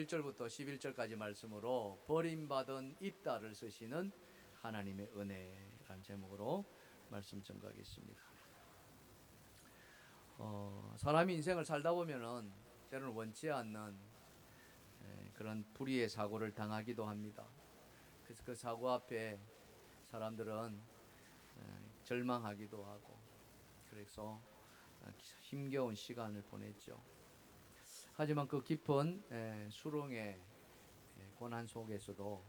1절부터 11절까지 말씀으로 버림받은 입다를 쓰시는 하나님의 은혜라는 제목으로 말씀 전가하겠습니다. 사람이 인생을 살다 보면은 때로는 원치 않는 그런 불의의 사고를 당하기도 합니다. 그래서 그 사고 앞에 사람들은 절망하기도 하고, 그래서 힘겨운 시간을 보냈죠. 하지만 그 깊은 수렁의 고난 속에서도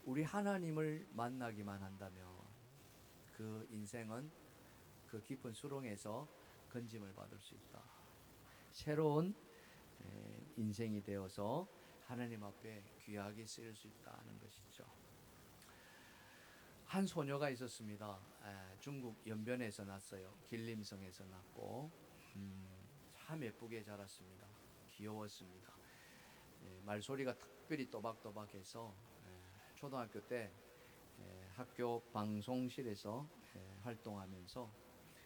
우리 하나님을 만나기만 한다면 그 인생은 그 깊은 수렁에서 건짐을 받을 수 있다. 새로운 인생이 되어서 하나님 앞에 귀하게 쓰일 수 있다는 것이죠. 한 소녀가 있었습니다. 중국 연변에서 났어요. 길림성에서 났고 참 예쁘게 자랐습니다. 귀여웠습니다. 말소리가 특별히 또박또박해서 초등학교 때 학교 방송실에서 활동하면서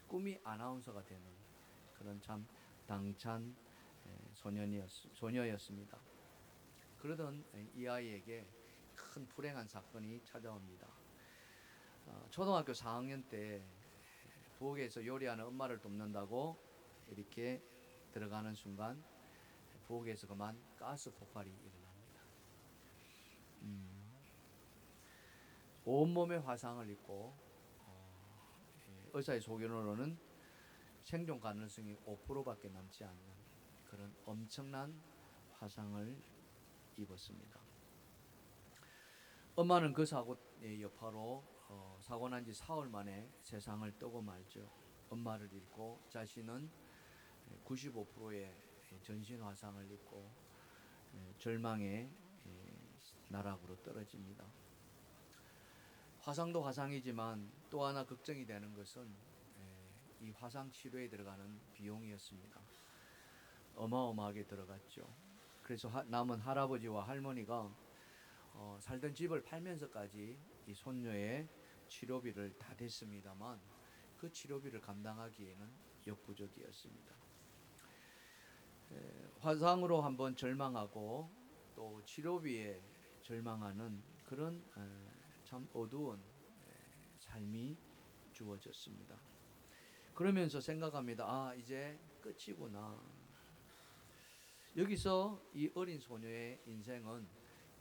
꿈이 아나운서가 되는 그런 참 당찬 소녀였습니다. 그러던 이 아이에게 큰 불행한 사건이 찾아옵니다. 초등학교 4학년 때 부엌에서 요리하는 엄마를 돕는다고 이렇게 들어가는 순간 부엌에서 그만 가스 폭발이 일어납니다. 온몸에 화상을 입고 의사의 소견으로는 생존 가능성이 5%밖에 남지 않는 그런 엄청난 화상을 입었습니다. 엄마는 그 사고의 여파로 사고 난 지 사흘 만에 세상을 떠고 말죠. 엄마를 잃고 자신은 95%의 전신 화상을 입고 절망의 나락으로 떨어집니다. 화상도 화상이지만 또 하나 걱정이 되는 것은 이 화상 치료에 들어가는 비용이었습니다. 어마어마하게 들어갔죠. 그래서 남은 할아버지와 할머니가 살던 집을 팔면서까지 이 손녀의 치료비를 다 댔습니다만 그 치료비를 감당하기에는 역부족이었습니다. 화상으로 한번 절망하고 또 치료비에 절망하는 그런 참 어두운 삶이 주어졌습니다. 그러면서 생각합니다. 이제 끝이구나. 여기서 이 어린 소녀의 인생은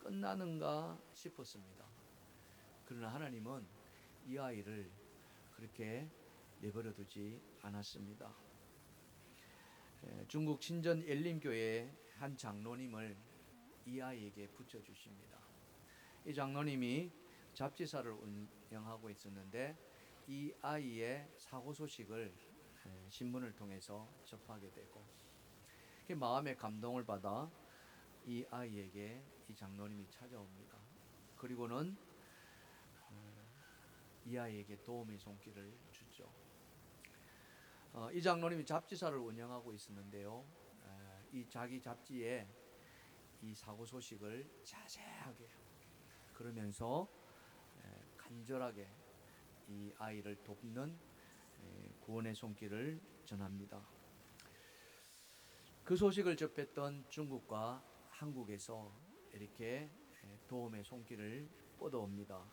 끝나는가 싶었습니다. 그러나 하나님은 이 아이를 그렇게 내버려 두지 않았습니다. 중국 신전 엘림교회의 한 장로님을 이 아이에게 붙여주십니다. 이 장로님이 잡지사를 운영하고 있었는데 이 아이의 사고 소식을 신문을 통해서 접하게 되고 마음의 감동을 받아 이 아이에게 이 장로님이 찾아옵니다. 그리고는 이 아이에게 도움의 손길을 주죠. 이 장로님이 잡지사를 운영하고 있었는데요. 이 자기 잡지에 이 사고 소식을 자세하게 그러면서 간절하게 이 아이를 돕는 구원의 손길을 전합니다. 그 소식을 접했던 중국과 한국에서 이렇게 도움의 손길을 뻗어옵니다.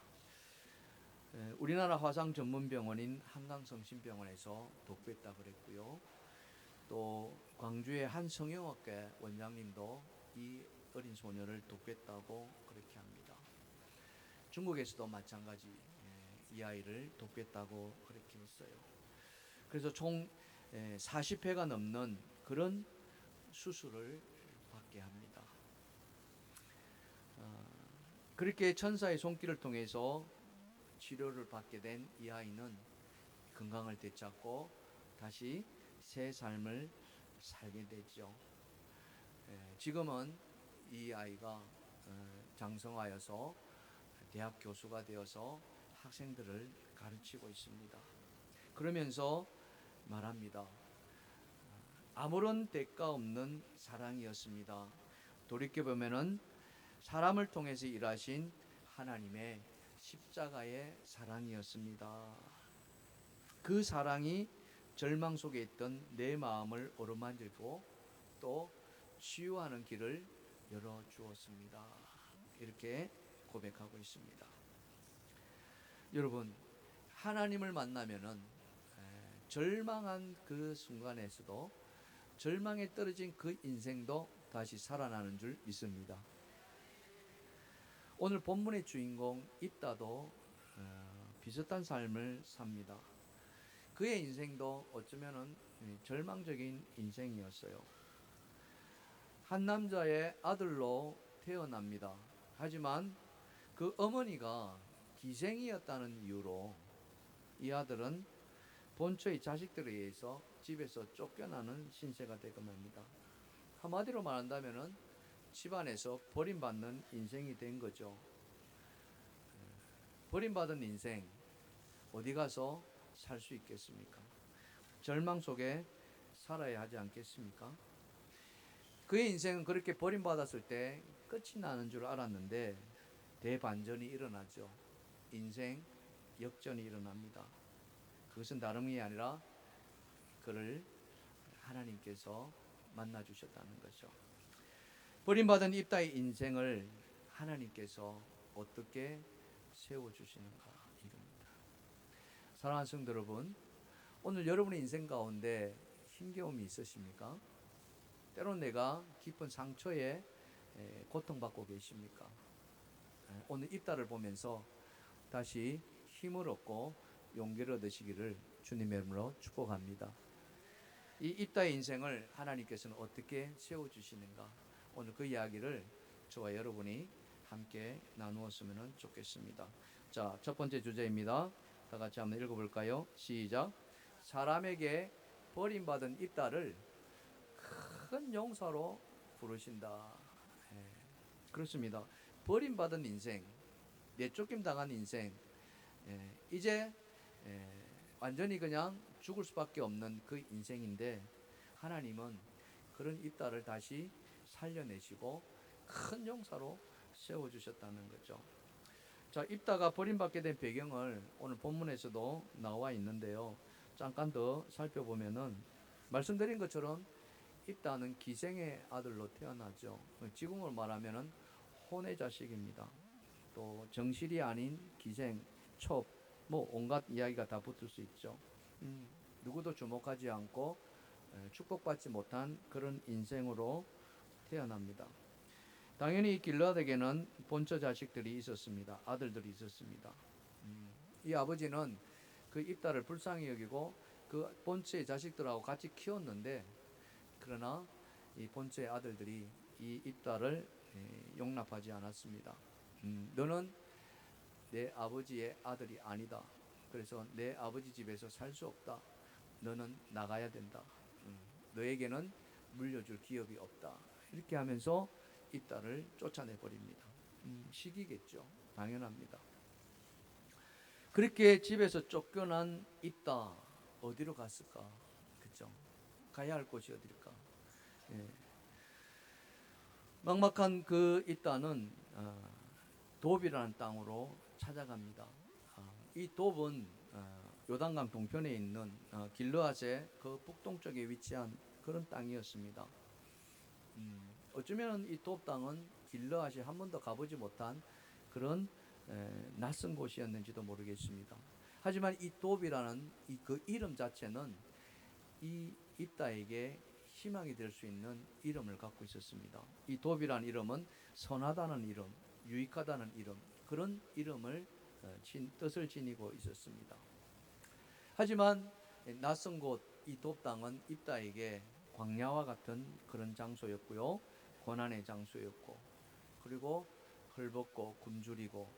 우리나라 화상 전문 병원인 한강성심병원에서 돕겠다 그랬고요. 또 광주의 한 성형외과 원장님도 이 어린 소녀를 돕겠다고 그렇게 합니다. 중국에서도 마찬가지 이 아이를 돕겠다고 그렇게 했어요. 그래서 총 40회가 넘는 그런 수술을 받게 합니다. 그렇게 천사의 손길을 통해서 치료를 받게 된 이 아이는 건강을 되찾고 다시 새 삶을 살게 되죠. 지금은 이 아이가 장성하여서 대학 교수가 되어서 학생들을 가르치고 있습니다. 그러면서 말합니다. 아무런 대가 없는 사랑이었습니다. 돌이켜보면은 사람을 통해서 일하신 하나님의 십자가의 사랑이었습니다. 그 사랑이 절망 속에 있던 내 마음을 어루만지고 또 치유하는 길을 열어주었습니다. 이렇게 고백하고 있습니다. 여러분, 하나님을 만나면은 절망한 그 순간에서도, 절망에 떨어진 그 인생도 다시 살아나는 줄 믿습니다. 오늘 본문의 주인공 입다도 비슷한 삶을 삽니다. 그의 인생도 어쩌면은 절망적인 인생이었어요. 한 남자의 아들로 태어납니다. 하지만 그 어머니가 기생이었다는 이유로 이 아들은 본처의 자식들에 의해서 집에서 쫓겨나는 신세가 되고 맙니다. 한마디로 말한다면은 집안에서 버림받는 인생이 된 거죠. 버림받은 인생, 어디 가서 살 수 있겠습니까? 절망 속에 살아야 하지 않겠습니까? 그의 인생은 그렇게 버림받았을 때 끝이 나는 줄 알았는데 대반전이 일어나죠. 인생 역전이 일어납니다. 그것은 다름이 아니라 그를 하나님께서 만나주셨다는 거죠. 버림받은 입다의 인생을 하나님께서 어떻게 세워주시는가, 이겁니다. 사랑하는 성도 여러분, 오늘 여러분의 인생 가운데 힘겨움이 있으십니까? 때론 내가 깊은 상처에 고통받고 계십니까? 오늘 입다를 보면서 다시 힘을 얻고 용기를 얻으시기를 주님의 이름으로 축복합니다. 이 입다의 인생을 하나님께서는 어떻게 세워주시는가, 오늘 그 이야기를 저와 여러분이 함께 나누었으면 좋겠습니다. 자, 첫 번째 주제입니다. 다 같이 한번 읽어볼까요? 시작. 사람에게 버림받은 입다를 큰 용사로 부르신다. 그렇습니다. 버림받은 인생, 내쫓김 당한 인생, 이제 완전히 그냥 죽을 수밖에 없는 그 인생인데 하나님은 그런 입다를 다시 살려내시고 큰 용사로 세워주셨다는 거죠. 자, 입다가 버림받게 된 배경을 오늘 본문에서도 나와 있는데요. 잠깐 더 살펴보면은 말씀드린 것처럼 입다는 기생의 아들로 태어나죠. 지금으로 말하면은 혼의 자식입니다. 또 정실이 아닌 기생, 첩, 뭐 온갖 이야기가 다 붙을 수 있죠. 누구도 주목하지 않고 축복받지 못한 그런 인생으로 태어납니다. 당연히 길르앗에게는 본처 자식들이 있었습니다. 아들들이 있었습니다. 이 아버지는 그 입다를 불쌍히 여기고 그 본처의 자식들하고 같이 키웠는데, 그러나 이 본처의 아들들이 이 입다를 용납하지 않았습니다. 너는 내 아버지의 아들이 아니다. 그래서 내 아버지 집에서 살 수 없다. 너는 나가야 된다. 너에게는 물려줄 기업이 없다. 이렇게 하면서 입다를 쫓아내 버립니다. 시기겠죠. 당연합니다. 그렇게 집에서 쫓겨난 입다, 어디로 갔을까? 그죠? 가야 할 곳이 어딜까? 막막한 그 입다는 돕이라는 땅으로 찾아갑니다. 이 돕은 요단강 동편에 있는 길르앗의 그 북동쪽에 위치한 그런 땅이었습니다. 어쩌면 이 돕 땅은 길르앗이 한 번도 가보지 못한 그런 낯선 곳이었는지도 모르겠습니다. 하지만 이 돕이라는 그 이름 자체는 이 입다에게 희망이 될 수 있는 이름을 갖고 있었습니다. 이 돕이라는 이름은 선하다는 이름, 유익하다는 이름, 그런 이름을 뜻을 지니고 있었습니다. 하지만 낯선 곳 이 돕 땅은 입다에게 광야와 같은 그런 장소였고요, 고난의 장소였고, 그리고 헐벗고 굶주리고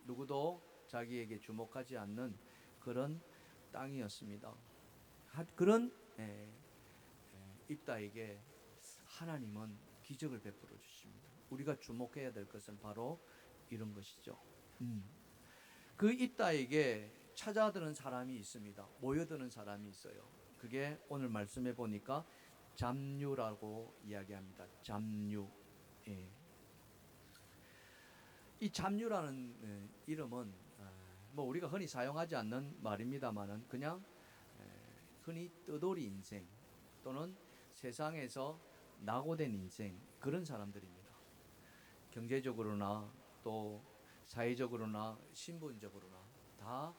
누구도 자기에게 주목하지 않는 그런 땅이었습니다. 그런 입다에게 하나님은 기적을 베풀어 주십니다. 우리가 주목해야 될 것은 바로 이런 것이죠. 그 입다에게 찾아드는 사람이 있습니다. 모여드는 사람이 있어요. 그게 오늘 말씀해 보니까 잡류라고 이야기합니다. 잡류. 이 잡류라는 이름은 뭐 우리가 흔히 사용하지 않는 말입니다만은 그냥 흔히 떠돌이 인생 또는 세상에서 낙오된 인생, 그런 사람들입니다. 경제적으로나 또 사회적으로나 신분적으로나 다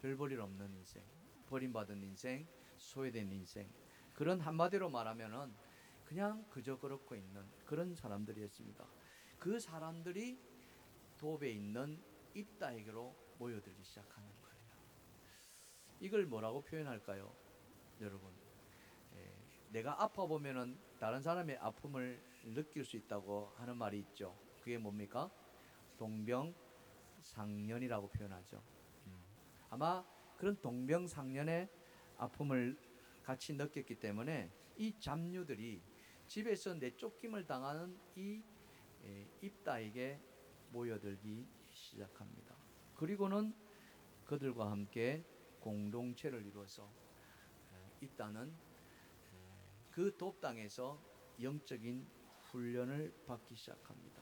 별 볼 일 없는 인생, 버림받은 인생, 소외된 인생, 그런 한마디로 말하면은 그냥 그저 그렇고 있는 그런 사람들이었습니다. 그 사람들이 도읍에 있는 입다에게로 모여들기 시작하는 거예요. 이걸 뭐라고 표현할까요? 여러분, 내가 아파 보면은 다른 사람의 아픔을 느낄 수 있다고 하는 말이 있죠. 그게 뭡니까? 동병상련이라고 표현하죠. 아마 그런 동병상련의 아픔을 같이 느꼈기 때문에 이 잡류들이 집에서 내쫓김을 당하는 이 입다에게 모여들기 시작합니다. 그리고는 그들과 함께 공동체를 이루어서 입다는 그 돕당에서 영적인 훈련을 받기 시작합니다.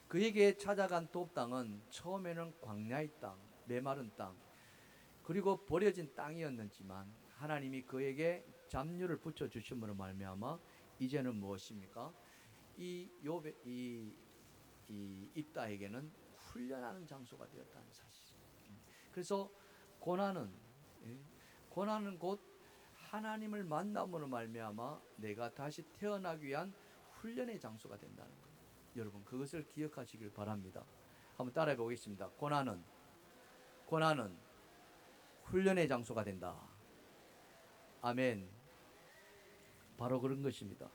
그에게 찾아간 돕당은 처음에는 광야의 땅, 메마른 땅, 그리고 버려진 땅이었는지만 하나님이 그에게 잡류를 붙여 주심으로 말미암아 이제는 무엇입니까? 이 입다에게는 훈련하는 장소가 되었다는 사실. 그래서 고난은 고난은 곧 하나님을 만남으로 말미암아 내가 다시 태어나기 위한 훈련의 장소가 된다는 거예요. 여러분 그것을 기억하시길 바랍니다. 한번 따라해 보겠습니다. 고난은 훈련의 장소가 된다. 아멘. 바로 그런 것입니다.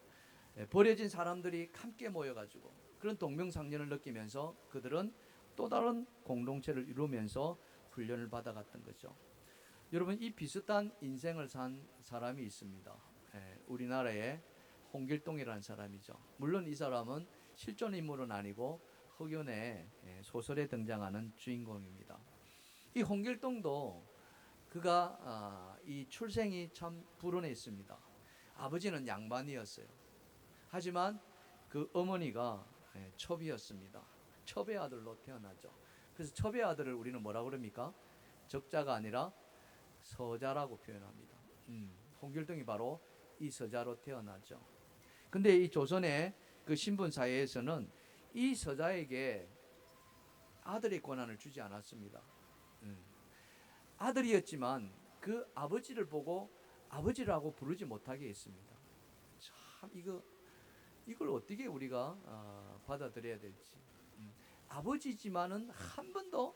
버려진 사람들이 함께 모여가지고 그런 동병상련을 느끼면서 그들은 또 다른 공동체를 이루면서 훈련을 받아갔던 거죠. 여러분 이 비슷한 인생을 산 사람이 있습니다. 우리나라에 홍길동이라는 사람이죠. 물론 이 사람은 실존 인물은 아니고 흑연의 소설에 등장하는 주인공입니다. 이 홍길동도 그가 이 출생이 참 불운했습니다. 아버지는 양반이었어요. 하지만 그 어머니가 첩이었습니다. 첩의 아들로 태어나죠. 그래서 첩의 아들을 우리는 뭐라고 그럽니까? 적자가 아니라 서자라고 표현합니다. 홍길동이 바로 이 서자로 태어나죠. 근데 이 조선의 그 신분사회에서는 이 서자에게 아들의 권한을 주지 않았습니다. 아들이었지만 그 아버지를 보고 아버지라고 부르지 못하게 했습니다. 참 이걸 어떻게 우리가 받아들여야 될지. 아버지지만은 한 번도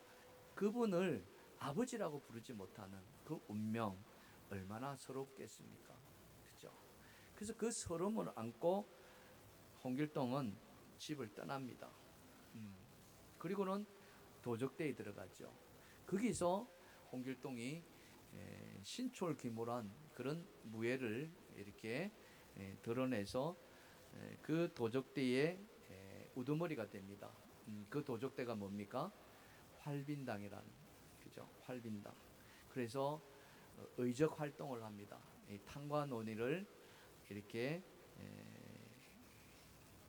그분을 아버지라고 부르지 못하는 그 운명 얼마나 서럽겠습니까? 그죠? 그래서 그 서러움을 안고 홍길동은 집을 떠납니다. 그리고는 도적대에 들어가죠. 거기서 홍길동이 신철귀몰한 그런 무예를 이렇게 드러내서 그 도적대의 우두머리가 됩니다. 그 도적대가 뭡니까? 활빈당이라는, 그죠? 활빈당. 그래서 의적 활동을 합니다. 탕과 논의를 이렇게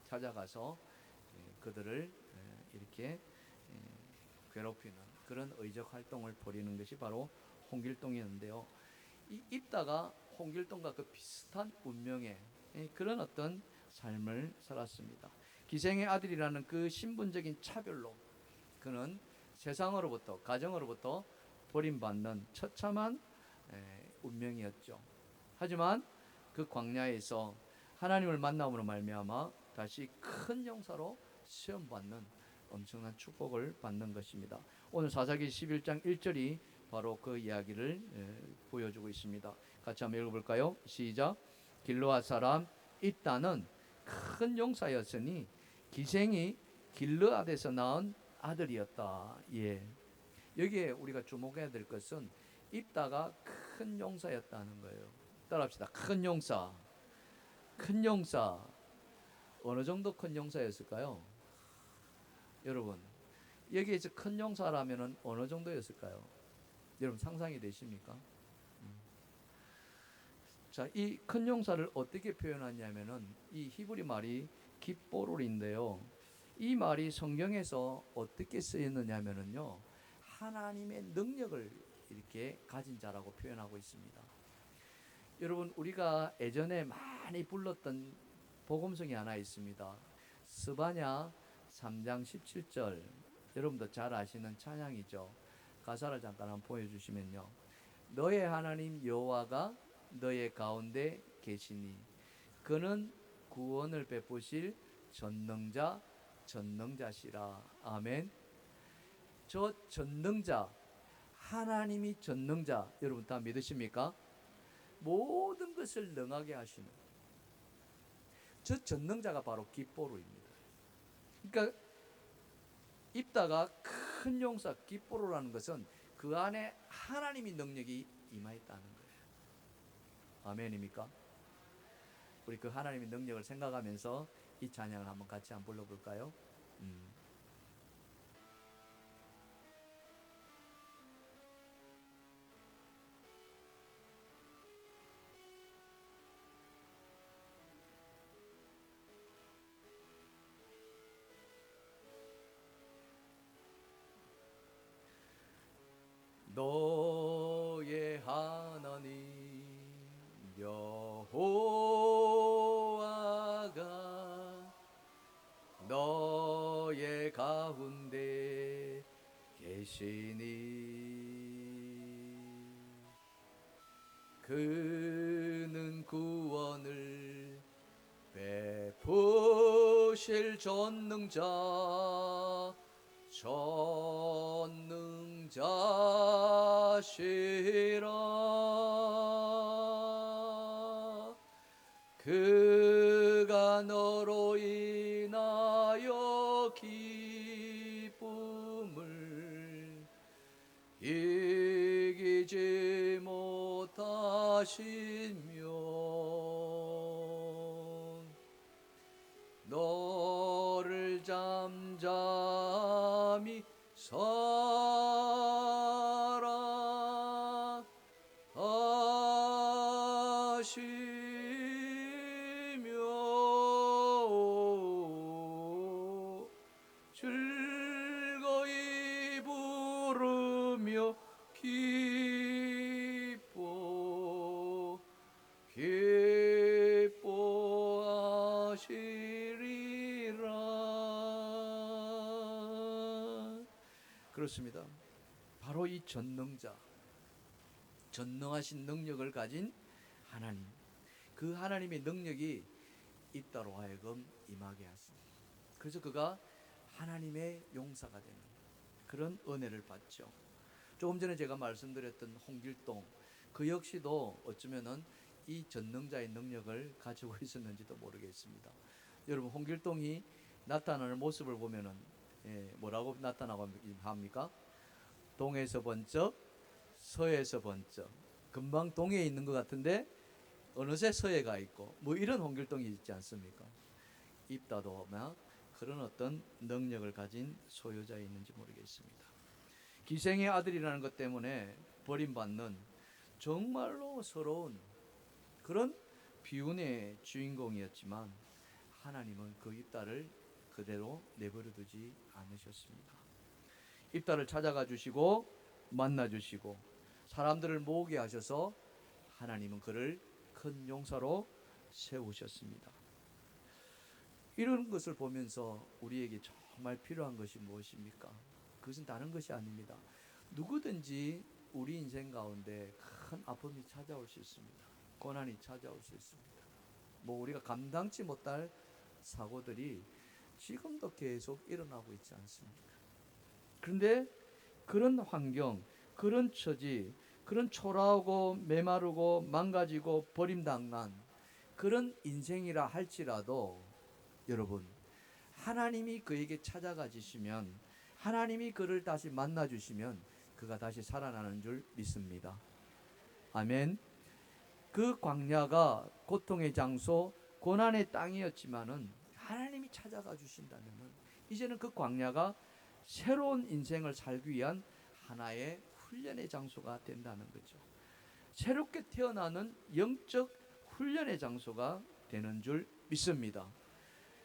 찾아가서 그들을 이렇게 괴롭히는 그런 의적 활동을 벌이는 것이 바로 홍길동이었는데요. 이 입다가 홍길동과 그 비슷한 운명의 그런 어떤 삶을 살았습니다. 기생의 아들이라는 그 신분적인 차별로 그는 세상으로부터 가정으로부터 버림받는 처참한 운명이었죠. 하지만 그 광야에서 하나님을 만남으로 말미암아 다시 큰 용사로 시험받는 엄청난 축복을 받는 것입니다. 오늘 사사기 11장 1절이 바로 그 이야기를 보여주고 있습니다. 같이 한번 읽어볼까요? 시작. 길르앗 사람 입다는 큰 용사였으니 기생이 길르앗에서 낳은 아들이었다. 예. 여기에 우리가 주목해야 될 것은 입다가 큰 용사였다는 거예요. 따라합시다. 큰 용사. 큰 용사. 어느 정도 큰 용사였을까요? 여러분, 여기에서 큰 용사라면 어느 정도였을까요? 여러분 상상이 되십니까? 자, 이 큰 용사를 어떻게 표현하냐면은 이 히브리 말이 깃보롤인데요. 이 말이 성경에서 어떻게 쓰였느냐면은요. 하나님의 능력을 이렇게 가진 자라고 표현하고 있습니다. 여러분 우리가 예전에 많이 불렀던 복음성이 하나 있습니다. 스바냐 3장 17절, 여러분도 잘 아시는 찬양이죠. 가사를 잠깐 한번 보여주시면요. 너의 하나님 여호와가 너의 가운데 계시니 그는 구원을 베푸실 전능자시라. 아멘. 저 전능자, 하나님이 전능자, 여러분 다 믿으십니까? 모든 것을 능하게 하시는 저 전능자가 바로 기뻐로입니다. 그러니까 입다가 큰 용사 기뻐로라는 것은 그 안에 하나님의 능력이 임하였다는 거예요. 아멘입니까? 우리 그 하나님의 능력을 생각하면서 이 찬양을 한번 같이 한번 불러볼까요? 너의 하나님 여호와가 너의 가운데 계시니 그는 구원을 베푸실 전능자시라. 그가 너로 인하여 기쁨을 이기지 못하시며 너를 잠잠히 사랑하시며 즐거이 부르며 기뻐하시리라. 그렇습니다. 바로 이 전능하신 능력을 가진 하나님, 그 하나님의 능력이 입다로 하여금 임하게 하십니다. 그래서 그가 하나님의 용사가 되는 그런 은혜를 받죠. 조금 전에 제가 말씀드렸던 홍길동, 그 역시도 어쩌면은 이 전능자의 능력을 가지고 있었는지도 모르겠습니다. 여러분, 홍길동이 나타나는 모습을 보면은 뭐라고 나타나고 합니까? 동에서 번쩍, 서에서 번쩍. 금방 동에 있는 것 같은데 어느새 서에 가 있고, 뭐 이런 홍길동이 있지 않습니까? 입다도 막 그런 어떤 능력을 가진 소유자에 있는지 모르겠습니다. 기생의 아들이라는 것 때문에 버림받는 정말로 서러운 그런 비운의 주인공이었지만 하나님은 그 입다를 그대로 내버려 두지 않으셨습니다. 입다를 찾아가 주시고 만나 주시고 사람들을 모으게 하셔서 하나님은 그를 큰 용사로 세우셨습니다. 이런 것을 보면서 우리에게 정말 필요한 것이 무엇입니까? 그것은 다른 것이 아닙니다. 누구든지 우리 인생 가운데 큰 아픔이 찾아올 수 있습니다. 고난이 찾아올 수 있습니다. 뭐 우리가 감당치 못할 사고들이 지금도 계속 일어나고 있지 않습니까? 그런데 그런 환경, 그런 처지, 그런 초라하고 메마르고 망가지고 버림당한 그런 인생이라 할지라도 여러분, 하나님이 그에게 찾아가 주시면, 하나님이 그를 다시 만나 주시면 그가 다시 살아나는 줄 믿습니다. 아멘. 그 광야가 고통의 장소, 고난의 땅이었지만은 하나님이 찾아가 주신다면은 이제는 그 광야가 새로운 인생을 살기 위한 하나의 훈련의 장소가 된다는 거죠. 새롭게 태어나는 영적 훈련의 장소가 되는 줄 믿습니다.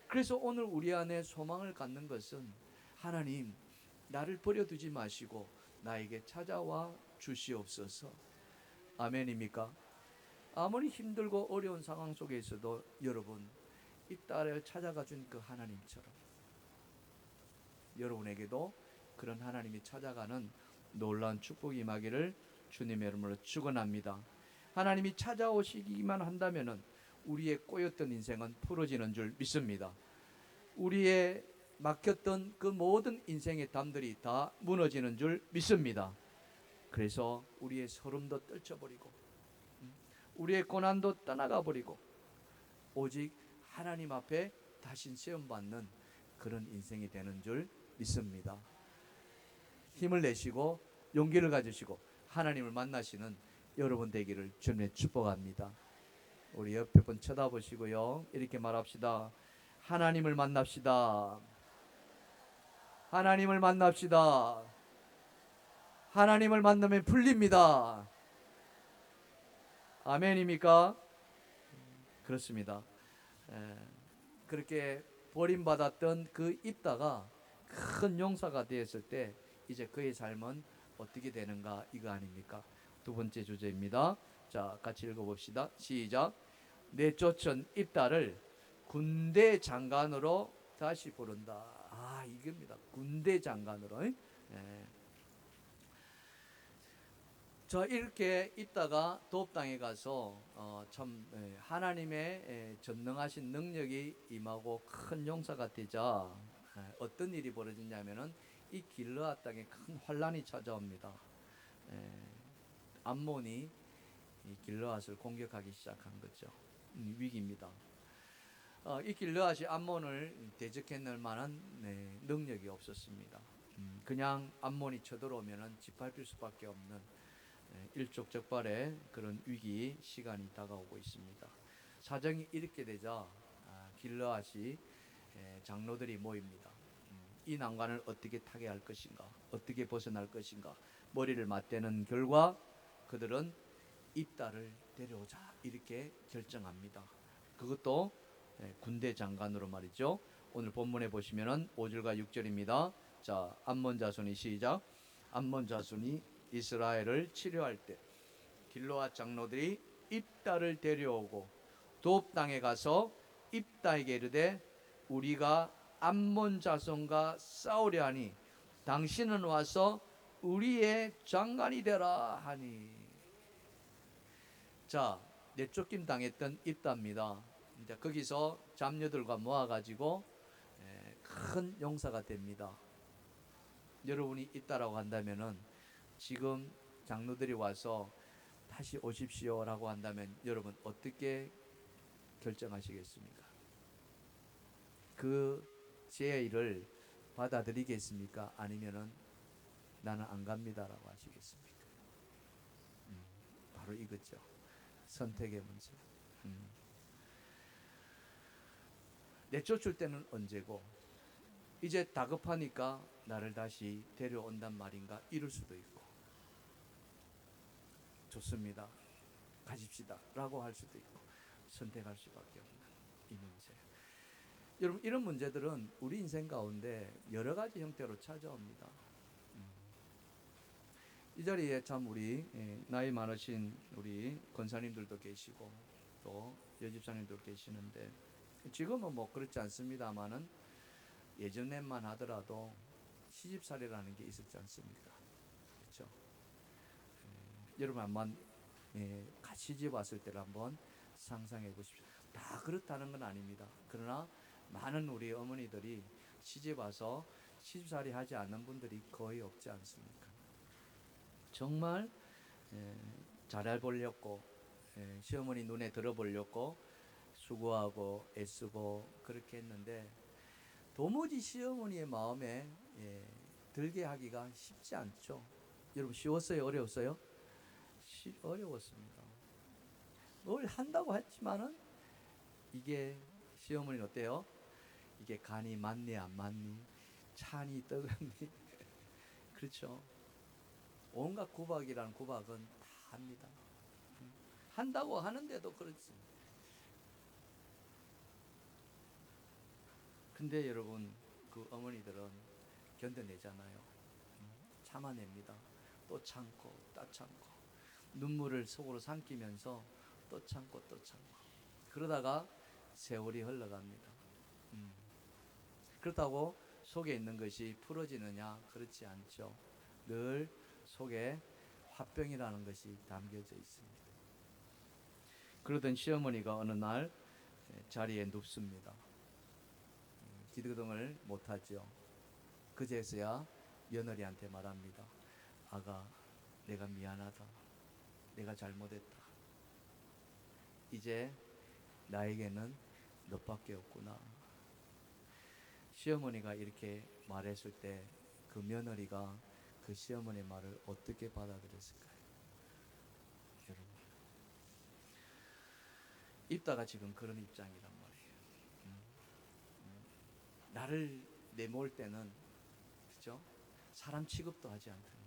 그래서 오늘 우리 안에 소망을 갖는 것은 하나님, 나를 버려두지 마시고 나에게 찾아와 주시옵소서. 아멘입니까? 아무리 힘들고 어려운 상황 속에 있어도 여러분, 입다를 찾아가 준 그 하나님처럼 여러분에게도 그런 하나님이 찾아가는 놀라운 축복이 임하기를 주님의 이름으로 축원합니다. 하나님이 찾아오시기만 한다면은 우리의 꼬였던 인생은 풀어지는 줄 믿습니다. 우리의 막혔던 그 모든 인생의 담들이 다 무너지는 줄 믿습니다. 그래서 우리의 서름도 떨쳐버리고 우리의 고난도 떠나가 버리고 오직 하나님 앞에 다시 시험받는 그런 인생이 되는 줄 믿습니다. 힘을 내시고 용기를 가지시고 하나님을 만나시는 여러분 되기를 주님의 축복합니다. 우리 옆에 분 쳐다보시고요. 이렇게 말합시다. 하나님을 만납시다. 하나님을 만납시다. 하나님을 만나면 풀립니다. 아멘입니까? 그렇습니다. 그렇게 버림받았던 그 입다가 큰 용사가 되었을 때 이제 그의 삶은 어떻게 되는가 이거 아닙니까? 두 번째 주제입니다. 자, 같이 읽어봅시다. 시작. 내쫓은 입다를 군대 장관으로 다시 부른다. 아, 이겁니다. 군대 장관으로. 예. 자, 이렇게 있다가 도읍 땅에 가서 참 하나님의 전능하신 능력이 임하고 큰 용사가 되자 어떤 일이 벌어지냐면은 이 길르앗 땅에 큰 환란이 찾아옵니다. 암몬이 이 길르앗을 공격하기 시작한 거죠. 위기입니다. 이 길르앗이 암몬을 대적해낼 만한 능력이 없었습니다. 그냥 암몬이 쳐들어오면은 짓밟힐 수밖에 없는 일촉즉발의 그런 위기 시간이 다가오고 있습니다. 사정이 이렇게 되자 길르앗이 장로들이 모입니다. 이 난관을 어떻게 타개할 것인가, 어떻게 벗어날 것인가 머리를 맞대는 결과 그들은 입다를 데려오자 이렇게 결정합니다. 그것도 군대 장관으로 말이죠. 오늘 본문에 보시면은 5절과 6절입니다. 자, 암몬 자손이 시작. 암몬 자손이 이스라엘을 치료할 때 길르앗 장로들이 입다를 데려오고 도읍 땅에 가서 입다에게 이르되 우리가 암몬 자손과 싸우려 하니 당신은 와서 우리의 장관이 되라 하니. 자, 내쫓김 당했던 입다입니다. 이제 거기서 잡녀들과 모아가지고 큰 용사가 됩니다. 여러분이 입다라고 한다면은 지금 장로들이 와서 다시 오십시오라고 한다면 여러분 어떻게 결정하시겠습니까? 그 제의를 받아들이겠습니까? 아니면은 나는 안 갑니다라고 하시겠습니까? 바로 이거죠. 선택의 문제. 내쫓을 때는 언제고 이제 다급하니까 나를 다시 데려온단 말인가 이럴 수도 있고 좋습니다. 가십시다 라고 할 수도 있고 선택할 수밖에 없는 이 문제. 여러분 이런 문제들은 우리 인생 가운데 여러 가지 형태로 찾아옵니다. 이 자리에 참 우리 나이 많으신 우리 권사님들도 계시고 또 여집사님도 계시는데 지금은 뭐 그렇지 않습니다만은 예전에만 하더라도 시집살이라는 게 있었지 않습니까? 그렇죠? 여러분 한번 같이 시집 왔을 때를 한번 상상해 보십시오. 다 그렇다는 건 아닙니다. 그러나 많은 우리 어머니들이 시집 와서 시집살이 하지 않는 분들이 거의 없지 않습니까? 정말 잘해보려고 시어머니 눈에 들어보려고 수고하고 애쓰고 그렇게 했는데 도무지 시어머니의 마음에 들게 하기가 쉽지 않죠. 여러분 쉬웠어요? 어려웠어요? 어려웠습니다. 뭘 한다고 했지만은 이게 시어머니는 어때요? 이게 간이 맞니 안 맞니? 찬이 뜨겁니? 그렇죠. 온갖 구박이라는 구박은 다 합니다. 한다고 하는데도 그렇지. 근데 여러분 그 어머니들은 견뎌내잖아요. 참아냅니다. 또 참고 또 참고 눈물을 속으로 삼키면서 또 참고 또 참고 그러다가 세월이 흘러갑니다. 그렇다고 속에 있는 것이 풀어지느냐? 그렇지 않죠. 늘 속에 화병이라는 것이 담겨져 있습니다. 그러던 시어머니가 어느 날 자리에 눕습니다. 기득등을 못하죠. 그제서야 며느리한테 말합니다. 아가, 내가 미안하다. 내가 잘못했다. 이제 나에게는 너밖에 없구나. 시어머니가 이렇게 말했을 때 그 며느리가 그 시어머니의 말을 어떻게 받아들였을까요? 여러분, 입다가 지금 그런 입장이란 말이에요. 나를 내몰 때는, 그죠? 사람 취급도 하지 않더니,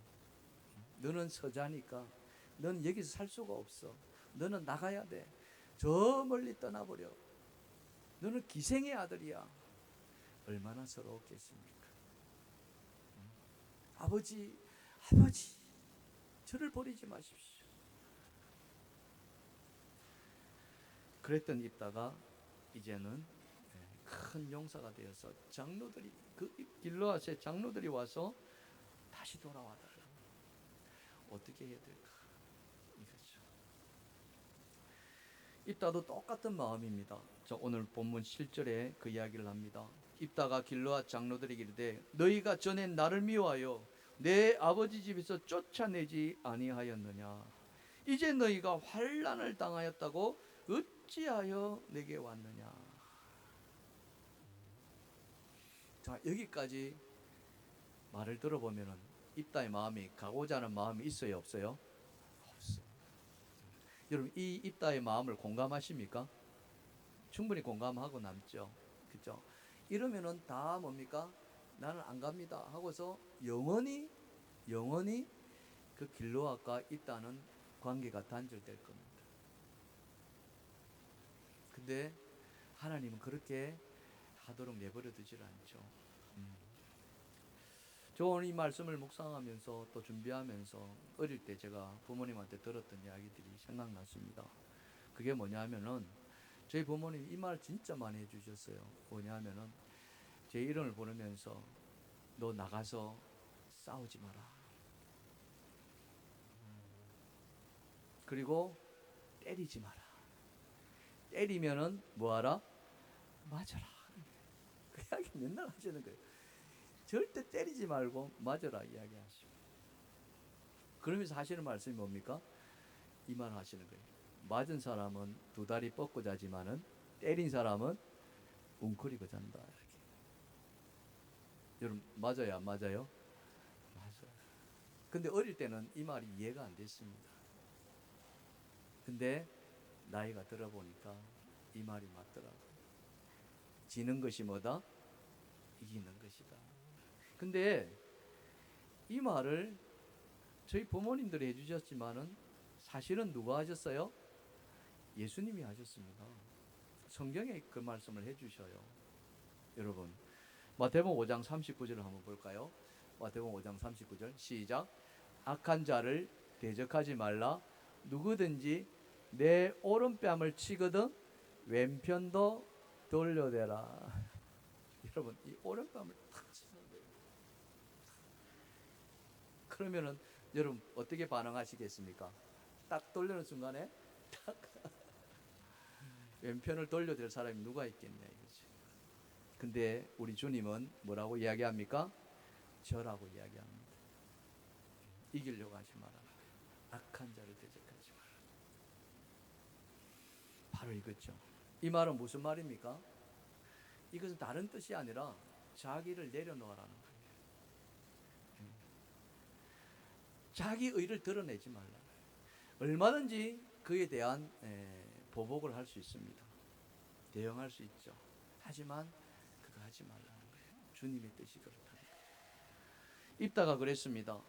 너는 서자니까 너는 여기서 살 수가 없어. 너는 나가야 돼. 저 멀리 떠나버려. 너는 기생의 아들이야. 얼마나 서러웠겠습니까? 아버지, 저를 버리지 마십시오. 그랬던 입다가 이제는 큰 용사가 되어서 장로들이, 그 길르앗의 장로들이 와서 다시 돌아와달라. 어떻게 해야 될까? 이거죠. 입다도 똑같은 마음입니다. 저 오늘 본문 7절에 그 이야기를 합니다. 입다가 길르앗 장로들에게 이르되 너희가 전에 나를 미워하여 내 아버지 집에서 쫓아내지 아니하였느냐? 이제 너희가 환난을 당하였다고 어찌하여 내게 왔느냐? 자, 여기까지 말을 들어보면은 입다의 마음이 가고자 하는 마음이 있어요, 없어요? 없어. 여러분, 이 입다의 마음을 공감하십니까? 충분히 공감하고 남죠. 그죠? 이러면은 다 뭡니까? 나는 안 갑니다 하고서 영원히 그 길르앗과 입다는 관계가 단절될 겁니다. 근데 하나님은 그렇게 하도록 내버려 두질 않죠. 저 오늘 이 말씀을 묵상하면서 또 준비하면서 어릴 때 제가 부모님한테 들었던 이야기들이 생각났습니다. 그게 뭐냐면은 저희 부모님이 이 말 진짜 많이 해주셨어요. 뭐냐면은 제 이름을 부르면서 너 나가서 싸우지 마라. 그리고 때리지 마라. 때리면은 뭐하라? 맞아라. 그 이야기 맨날 하시는 거예요. 절대 때리지 말고 맞아라 이야기하시고. 그러면서 하시는 말씀이 뭡니까? 이 말 하시는 거예요. 맞은 사람은 두 다리 뻗고 자지만은 때린 사람은 웅크리고 잔다. 이렇게. 여러분, 맞아요, 안 맞아요? 맞아요. 근데 어릴 때는 이 말이 이해가 안 됐습니다. 근데 나이가 들어보니까 이 말이 맞더라고요. 지는 것이 뭐다? 이기는 것이다. 근데 이 말을 저희 부모님들이 해주셨지만은 사실은 누가 하셨어요? 예수님이 하셨습니다. 성경에 그 말씀을 해주셔요. 여러분, 마태복음 5장 39절을 한번 볼까요? 마태복음 5장 39절 시작. 악한 자를 대적하지 말라. 누구든지 내 오른뺨을 치거든 왼편도 돌려대라. 여러분, 이 오른뺨을 탁 치는 거예요. 그러면은 여러분 어떻게 반응하시겠습니까? 딱 돌리는 순간에 딱 왼편을 돌려댈 사람이 누가 있겠냐 이거지. 근데 우리 주님은 뭐라고 이야기합니까? 저라고 이야기합니다. 이기려고 하지 마라. 악한 자를 대적하지 마라. 바로 이거죠. 이 말은 무슨 말입니까? 이것은 다른 뜻이 아니라 자기를 내려놓으라는 거예요. 자기 의를 드러내지 말라. 얼마든지 그에 대한 보복을 할 수 있습니다. 대응할 수 있죠. 하지만 그거 하지 말라는 거예요. 주님의 뜻이 그렇다는 거예요. 입다가 그랬습니다.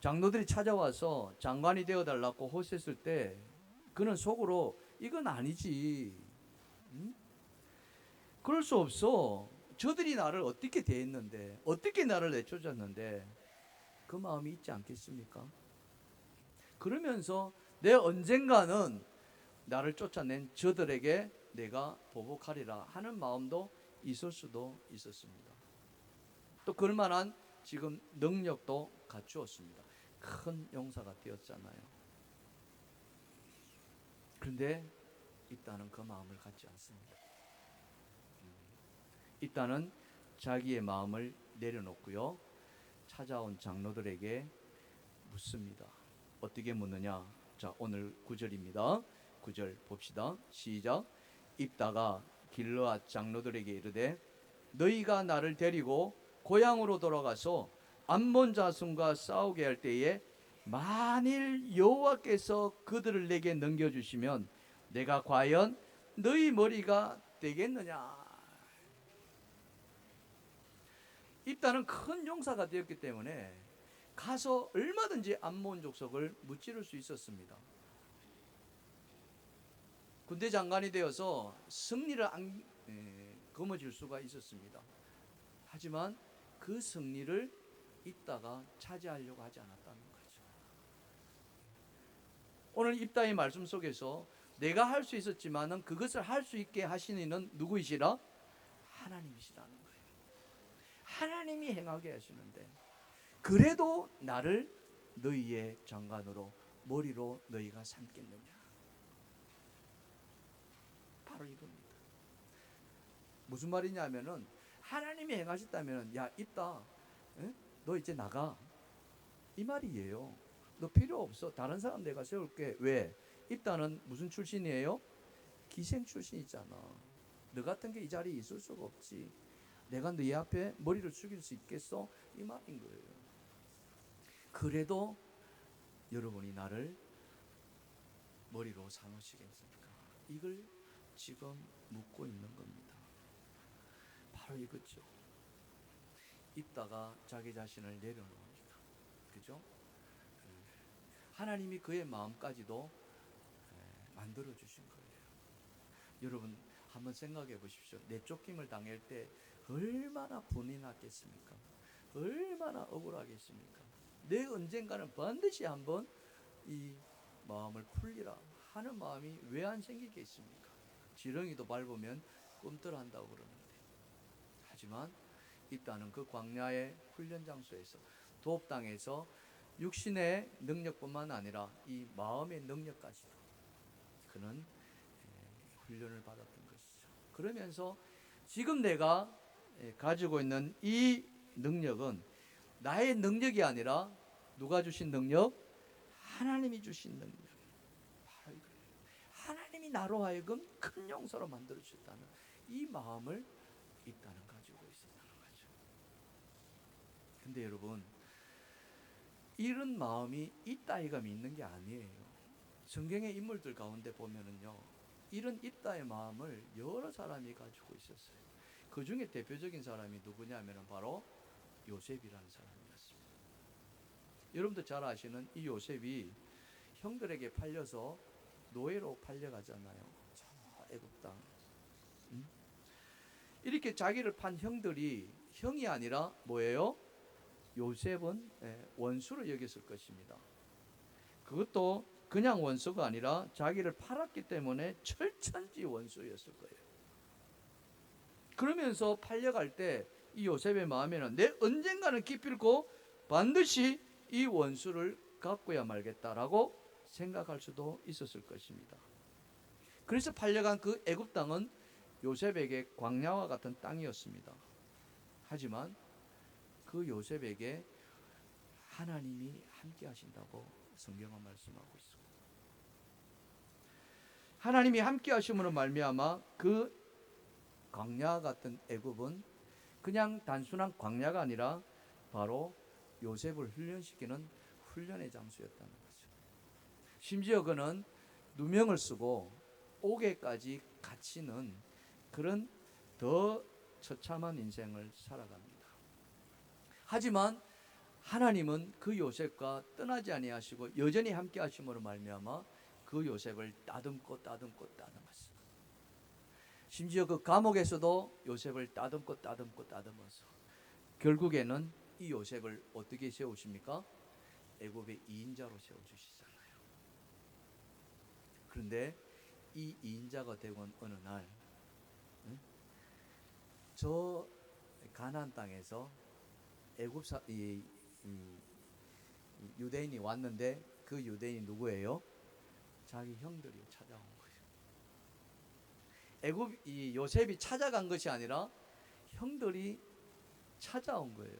장로들이 찾아와서 장관이 되어달라고 호소했을 때 그는 속으로 이건 아니지. 응? 그럴 수 없어. 저들이 나를 어떻게 대했는데, 어떻게 나를 내쫓았는데 그 마음이 있지 않겠습니까? 그러면서 내 언젠가는 나를 쫓아낸 저들에게 내가 보복하리라 하는 마음도 있을 수도 있었습니다. 또 그럴만한 지금 능력도 갖추었습니다. 큰 용사가 되었잖아요. 그런데 입다는 그 마음을 갖지 않습니다. 입다는 자기의 마음을 내려놓고요, 찾아온 장로들에게 묻습니다. 어떻게 묻느냐? 자, 오늘 9절입니다. 9절 봅시다. 시작. 입다가 길르앗 장로들에게 이르되 너희가 나를 데리고 고향으로 돌아가서 암몬 자손과 싸우게 할 때에 만일 여호와께서 그들을 내게 넘겨주시면 내가 과연 너희 머리가 되겠느냐? 입다는 큰 용사가 되었기 때문에 가서 얼마든지 암몬 족속을 무찌를 수 있었습니다. 군대 장관이 되어서 승리를 거머쥘 수가 있었습니다. 하지만 그 승리를 입다가 차지하려고 하지 않았다는 거죠. 오늘 입다의 말씀 속에서 내가 할 수 있었지만은 그것을 할 수 있게 하시는 이는 누구이시라? 하나님이시라는 거예요. 하나님이 행하게 하시는데 그래도 나를 너희의 장관으로, 머리로 너희가 삼겠느냐? 바로 이겁니다. 무슨 말이냐면은 하나님이 행하셨다면 야 입다, 너 이제 나가, 이 말이에요. 너 필요 없어. 다른 사람 내가 세울게. 왜? 입다는 무슨 출신이에요? 기생 출신이잖아. 너 같은 게 이 자리에 있을 수가 없지. 내가 너희 앞에 머리를 숙일 수 있겠어? 이 말인 거예요. 그래도 여러분이 나를 머리로 삼으시겠습니까? 이걸 지금 묻고 있는 겁니다. 바로 이거죠. 입다가 자기 자신을 내려놓습니다. 그죠? 하나님이 그의 마음까지도 만들어 주신 거예요. 여러분 한번 생각해 보십시오. 내쫓김을 당할 때 얼마나 분이 났겠습니까? 얼마나 억울하겠습니까? 내 언젠가는 반드시 한번 이 마음을 풀리라 하는 마음이 왜 안 생기겠습니까? 지렁이도 밟으면 꿈틀한다고 그러는데. 하지만 입다는 그 광야의 훈련 장소에서, 도읍당에서 육신의 능력뿐만 아니라 이 마음의 능력까지도 그는 훈련을 받았던 것이죠. 그러면서 지금 내가 가지고 있는 이 능력은 나의 능력이 아니라 누가 주신 능력? 하나님이 주신 능력. 바로 이거예요. 하나님이 나로 하여금 큰 용사로 만들어 주셨다는 이 마음을 입다는 가지고 있었다는 거죠. 근데 여러분, 이런 마음이 입다이가 있는 게 아니에요. 성경의 인물들 가운데 보면은요, 이런 입다의 마음을 여러 사람이 가지고 있었어요. 그 중에 대표적인 사람이 누구냐면 바로 요셉이라는 사람이었습니다. 여러분도 잘 아시는 이 요셉이 형들에게 팔려서 노예로 팔려가잖아요. 애굽 땅. 이렇게 자기를 판 형들이 형이 아니라 뭐예요? 요셉은 원수로 여겼을 것입니다. 그것도 그냥 원수가 아니라 자기를 팔았기 때문에 철천지 원수였을 거예요. 그러면서 팔려갈 때 이 요셉의 마음에는 내 언젠가는 기필코 반드시 이 원수를 갚고야 말겠다라고 생각할 수도 있었을 것입니다. 그래서 팔려간 그 애굽 땅은 요셉에게 광야와 같은 땅이었습니다. 하지만 그 요셉에게 하나님이 함께 하신다고 성경은 말씀하고 있습니다. 하나님이 함께 하심으로 말미암아 그 광야 같은 애굽은 그냥 단순한 광야가 아니라 바로 요셉을 훈련시키는 훈련의 장소였다는 거죠. 심지어 그는 누명을 쓰고 옥에까지 갇히는 그런 더 처참한 인생을 살아갑니다. 하지만 하나님은 그 요셉과 떠나지 아니하시고 여전히 함께 하심으로 말미암아 그 요셉을 따듬었습니다. 심지어 그 감옥에서도 요셉을 따듬어서 결국에는 이 요셉을 어떻게 세우십니까? 애굽의 2인자로 세워주시잖아요. 그런데 이 2인자가 되고 어느 날, 저 가나안 땅에서 애굽사 이 유대인이 왔는데, 그 유대인이 누구예요? 자기 형들이 찾아온 거예요. 애굽 이 요셉이 찾아간 것이 아니라 형들이 찾아온 거예요.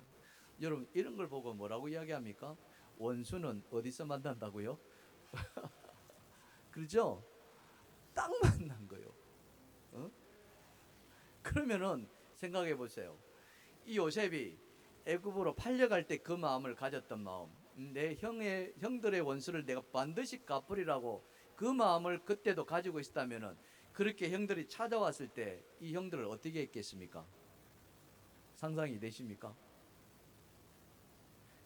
여러분, 이런 걸 보고 뭐라고 이야기합니까? 원수는 어디서 만난다고요? 그렇죠? 딱 만난 거예요. 어? 그러면은 생각해 보세요. 이 요셉이 애굽으로 팔려갈 때 그 마음을 가졌던 마음, 내 형들의 원수를 내가 반드시 갚으리라고 그 마음을 그때도 가지고 있었다면은, 그렇게 형들이 찾아왔을 때 이 형들을 어떻게 했겠습니까? 상상이 되십니까?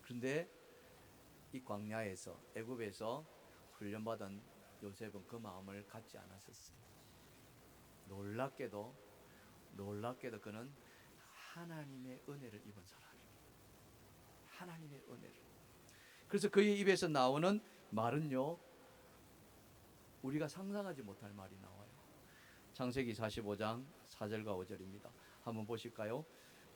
그런데 이 광야에서, 애굽에서 훈련받은 요셉은 그 마음을 갖지 않았었어요. 놀랍게도 그는 하나님의 은혜를 입은 사람입니다. 하나님의 은혜를. 그래서 그의 입에서 나오는 말은요, 우리가 상상하지 못할 말이 나와요. 창세기 45장 4절과 5절입니다. 한번 보실까요?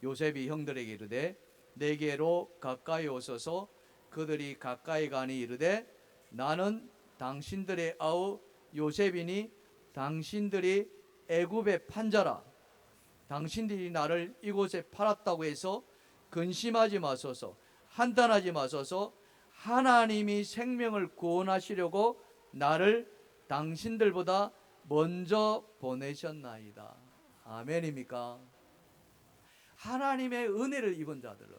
요셉이 형들에게 이르되 내게로 가까이 오소서. 그들이 가까이 가니 이르되 나는 당신들의 아우 요셉이니 당신들이 애굽의 판자라. 당신들이 나를 이곳에 팔았다고 해서 근심하지 마소서. 한탄하지 마소서. 하나님이 생명을 구원하시려고 나를 당신들보다 먼저 보내셨나이다. 아멘입니까? 하나님의 은혜를 입은 자들은,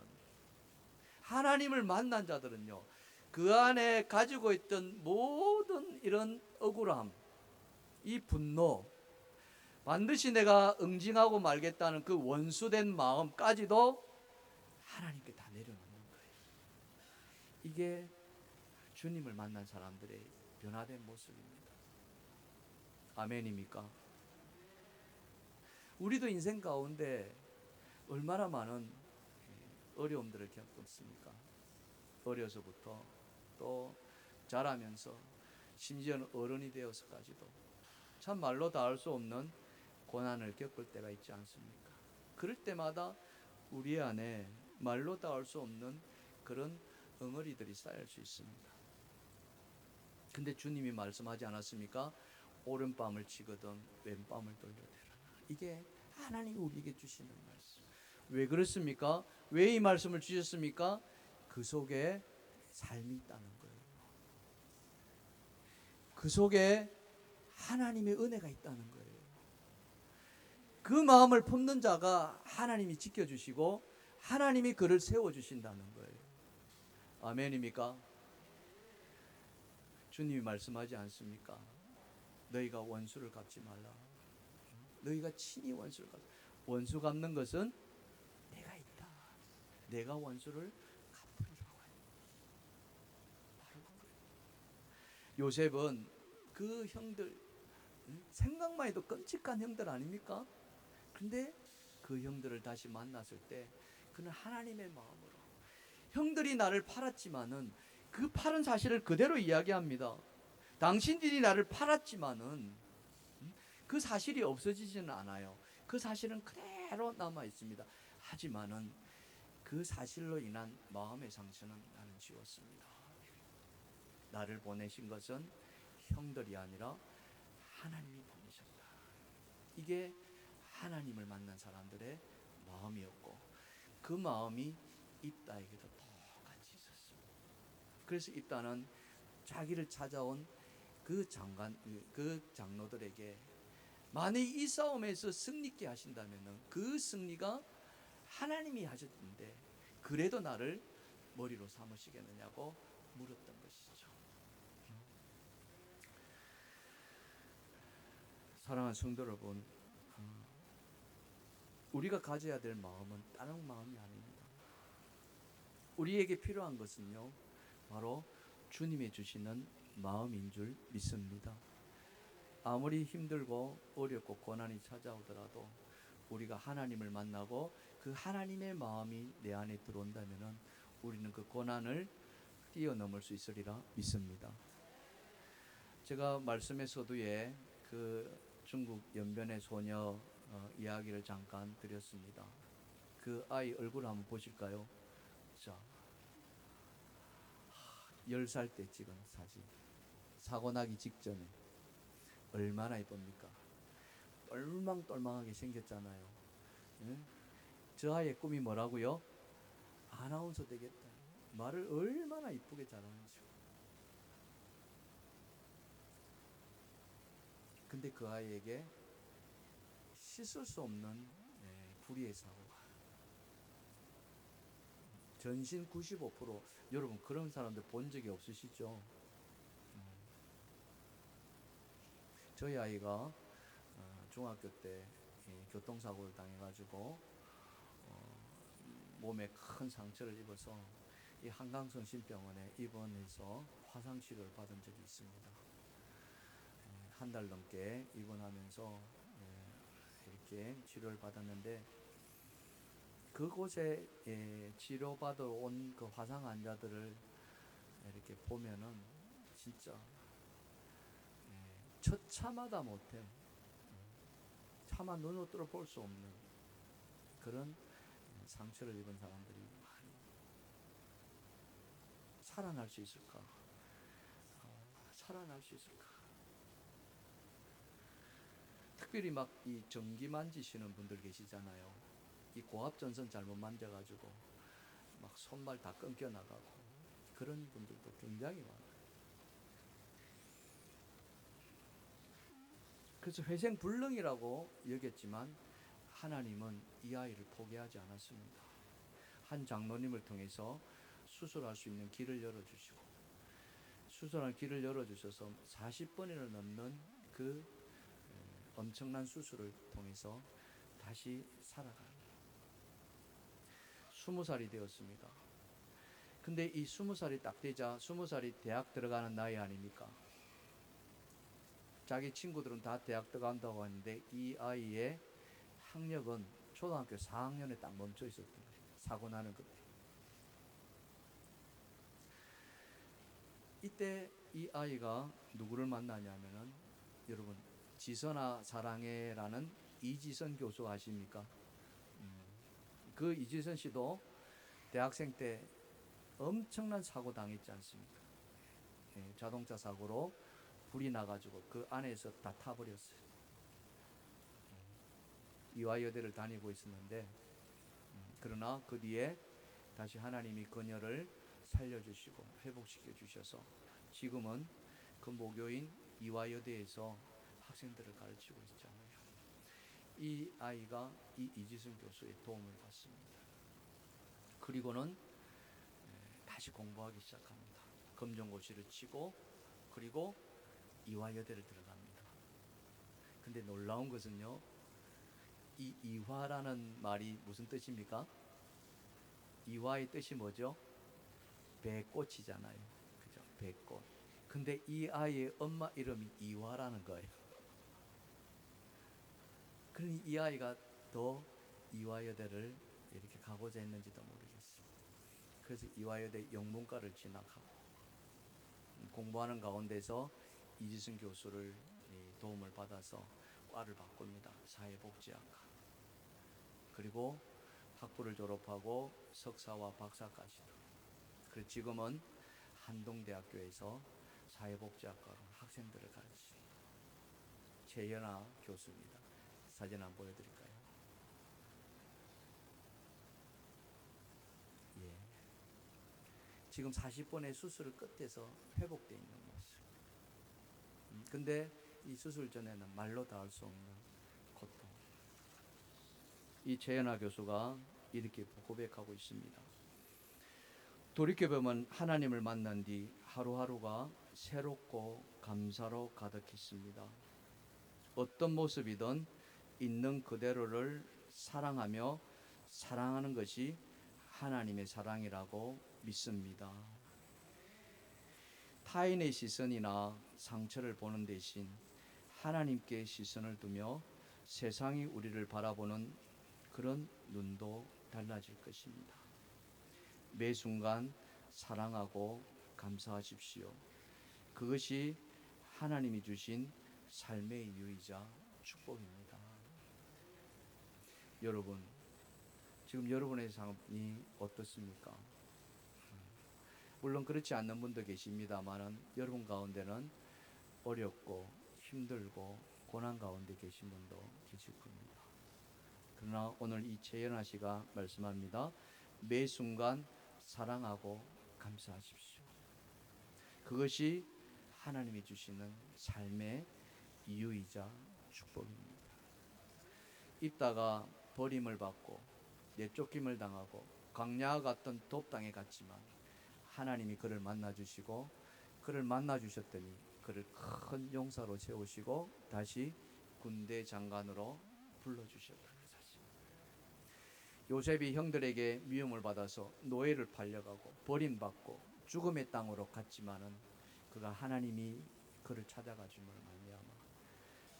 하나님을 만난 자들은요, 그 안에 가지고 있던 모든 이런 억울함, 이 분노, 반드시 내가 응징하고 말겠다는 그 원수된 마음까지도 하나님께 다 내려놓는 거예요. 이게 주님을 만난 사람들의 변화된 모습입니다. 아멘입니까? 우리도 인생 가운데 얼마나 많은 어려움들을 겪었습니까? 어려서부터 또 자라면서 심지어는 어른이 되어서까지도 참 말로 다 할 수 없는 고난을 겪을 때가 있지 않습니까? 그럴 때마다 우리 안에 말로 다 할 수 없는 그런 엉어리들이 쌓일 수 있습니다. 근데 주님이 말씀하지 않았습니까? 오른밤을 치거든 왼밤을 돌려대라. 이게 하나님이 우리에게 주시는 말씀. 왜 그렇습니까? 왜 이 말씀을 주셨습니까? 그 속에 삶이 있다는 거예요. 그 속에 하나님의 은혜가 있다는 거예요. 그 마음을 품는 자가 하나님이 지켜주시고 하나님이 그를 세워주신다는 거예요. 아멘입니까? 주님이 말씀하지 않습니까? 너희가 원수를 갚지 말라. 너희가 친히 원수를 갚아. 원수 갚는 것은 내가 있다. 내가 원수를 갚으리라고 하니. 바로 그거예요. 요셉은 그 형들, 생각만 해도 끔찍한 형들 아닙니까? 근데 그 형들을 다시 만났을 때 그는 하나님의 마음으로, 형들이 나를 팔았지만은 그 팔은 사실을 그대로 이야기합니다. 당신들이 나를 팔았지만은 그 사실이 없어지지는 않아요. 그 사실은 그대로 남아 있습니다. 하지만은 그 사실로 인한 마음의 상처는 나는 지웠습니다. 나를 보내신 것은 형들이 아니라 하나님이 보내셨다. 이게 하나님을 만난 사람들의 마음이었고, 그 마음이 입다에게도 똑같이 있었습니다. 그래서 입다는 자기를 찾아온 그 장로들에게 만약 이 싸움에서 승리케 하신다면 그 승리가 하나님이 하셨는데 그래도 나를 머리로 삼으시겠느냐고 물었던 것이죠. 사랑하는 성도 여러분, 우리가 가져야 될 마음은 다른 마음이 아닙니다. 우리에게 필요한 것은요, 바로 주님이 주시는 마음인 줄 믿습니다. 아무리 힘들고 어렵고 고난이 찾아오더라도 우리가 하나님을 만나고 그 하나님의 마음이 내 안에 들어온다면 우리는 그 고난을 뛰어넘을 수 있으리라 믿습니다. 제가 말씀의 서두에 그 중국 연변의 소녀 이야기를 잠깐 드렸습니다. 그 아이 얼굴 한번 보실까요? 자, 10살 때 찍은 사진. 사고 나기 직전에 얼마나 이쁩니까? 똘망똘망하게 생겼잖아요. 예? 저 아이의 꿈이 뭐라고요? 아나운서 되겠다. 말을 얼마나 이쁘게 잘하는지. 근데 그 아이에게 씻을 수 없는 불의의 사고가. 전신 95%. 여러분 그런 사람들 본 적이 없으시죠? 저희 아이가 중학교 때 교통사고를 당해가지고 몸에 큰 상처를 입어서 이 한강성심병원에 입원해서 화상 치료를 받은 적이 있습니다. 한 달 넘게 입원하면서 이렇게 치료를 받았는데, 그곳에 치료받으러 온 그 화상 환자들을 이렇게 보면은 진짜 처참하다 못해 차마 눈으로 뚫어 볼 수 없는 그런 상처를 입은 사람들이 많이. 살아날 수 있을까? 살아날 수 있을까? 특별히 막 이 전기 만지시는 분들 계시잖아요. 이 고압전선 잘못 만져가지고 막 손발 다 끊겨 나가고 그런 분들도 굉장히 많아요. 그래서 회생불능이라고 여겼지만 하나님은 이 아이를 포기하지 않았습니다. 한 장로님을 통해서 수술할 수 있는 길을 열어주시고, 수술할 길을 열어주셔서 40번이나 넘는 그 엄청난 수술을 통해서 다시 살아가는 20살이 되었습니다. 근데 이 20살이 딱 되자 20살이 대학 들어가는 나이 아닙니까? 자기 친구들은 다 대학 들어간다고 하는데 이 아이의 학력은 초등학교 4학년에 딱 멈춰 있었던 거예요. 사고 나는 그때. 이때 이 아이가 누구를 만나냐면은, 여러분 지선아 사랑해라는 이지선 교수 아십니까? 그 이지선 씨도 대학생 때 엄청난 사고 당했지 않습니까? 자동차 사고로 불이 나가지고 그 안에서 다 타버렸어요. 이화여대를 다니고 있었는데, 그러나 그 뒤에 다시 하나님이 그녀를 살려주시고 회복시켜 주셔서 지금은 그 모교인 이화여대에서 학생들을 가르치고 있잖아요. 이 아이가 이 이지승 교수의 도움을 받습니다. 그리고는 다시 공부하기 시작합니다. 검정고시를 치고 그리고 이화여대를 들어갑니다. 근데 놀라운 것은요, 이 이화라는 말이 무슨 뜻입니까? 이화의 뜻이 뭐죠? 배꽃이잖아요. 그죠? 배꽃. 근데 이 아이의 엄마 이름이 이화라는 거예요. 그러니 이 아이가 더 이화여대를 이렇게 가고자 했는지도 모르겠어요. 그래서 이화여대 영문과를 진학하고 공부하는 가운데서 이지승 교수를 도움을 받아서 과를 바꿉니다. 사회복지학과. 그리고 학부를 졸업하고 석사와 박사까지도. 그리고 지금은 한동대학교에서 사회복지학과로 학생들을 가르칩니다. 최연아 교수입니다. 사진 한번 보여드릴까요? 예. 지금 40번의 수술을 끝에서 회복되어 있는 모습. 근데 이 수술 전에는 말로 다 할 수 없는 고통. 이 최연아 교수가 이렇게 고백하고 있습니다. 돌이켜보면 하나님을 만난 뒤 하루하루가 새롭고 감사로 가득했습니다. 어떤 모습이든 있는 그대로를 사랑하며 사랑하는 것이 하나님의 사랑이라고 믿습니다. 타인의 시선이나 상처를 보는 대신 하나님께 시선을 두며 세상이 우리를 바라보는 그런 눈도 달라질 것입니다. 매 순간 사랑하고 감사하십시오. 그것이 하나님이 주신 삶의 이유이자 축복입니다. 여러분, 지금 여러분의 삶이 어떻습니까? 물론 그렇지 않는 분도 계십니다만은 여러분 가운데는 어렵고 힘들고 고난 가운데 계신 분도 계실 겁니다. 그러나 오늘 이 최연아 씨가 말씀합니다. 매 순간 사랑하고 감사하십시오. 그것이 하나님이 주시는 삶의 이유이자 축복입니다. 입다가 버림을 받고 내쫓김을 당하고 광야 같은 돕당에 갔지만 하나님이 그를 만나주시고 그를 만나주셨더니 그를 큰 용사로 세우시고 다시 군대 장관으로 불러주셨다는 사실. 요셉이 형들에게 미움을 받아서 노예를 팔려가고 버림받고 죽음의 땅으로 갔지만은 그가 하나님이 그를 찾아가줌을 말미암아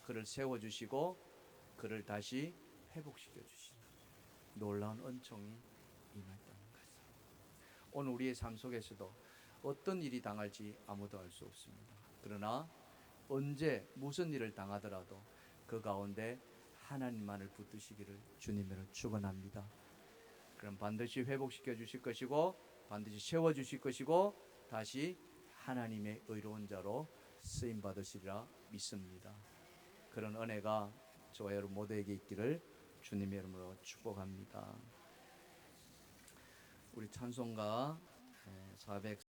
그를 세워주시고 그를 다시 회복시켜 주시는 놀라운 은총이 임했다는 것을. 오늘 우리의 삶 속에서도 어떤 일이 당할지 아무도 알 수 없습니다. 그러나 언제 무슨 일을 당하더라도 그 가운데 하나님만을 붙드시기를 주님으로 축원합니다. 그럼 반드시 회복시켜 주실 것이고 반드시 세워 주실 것이고 다시 하나님의 의로운 자로 쓰임 받으시리라 믿습니다. 그런 은혜가 저와 여러분 모두에게 있기를 주님의 이름으로 축복합니다. 우리 찬송가 400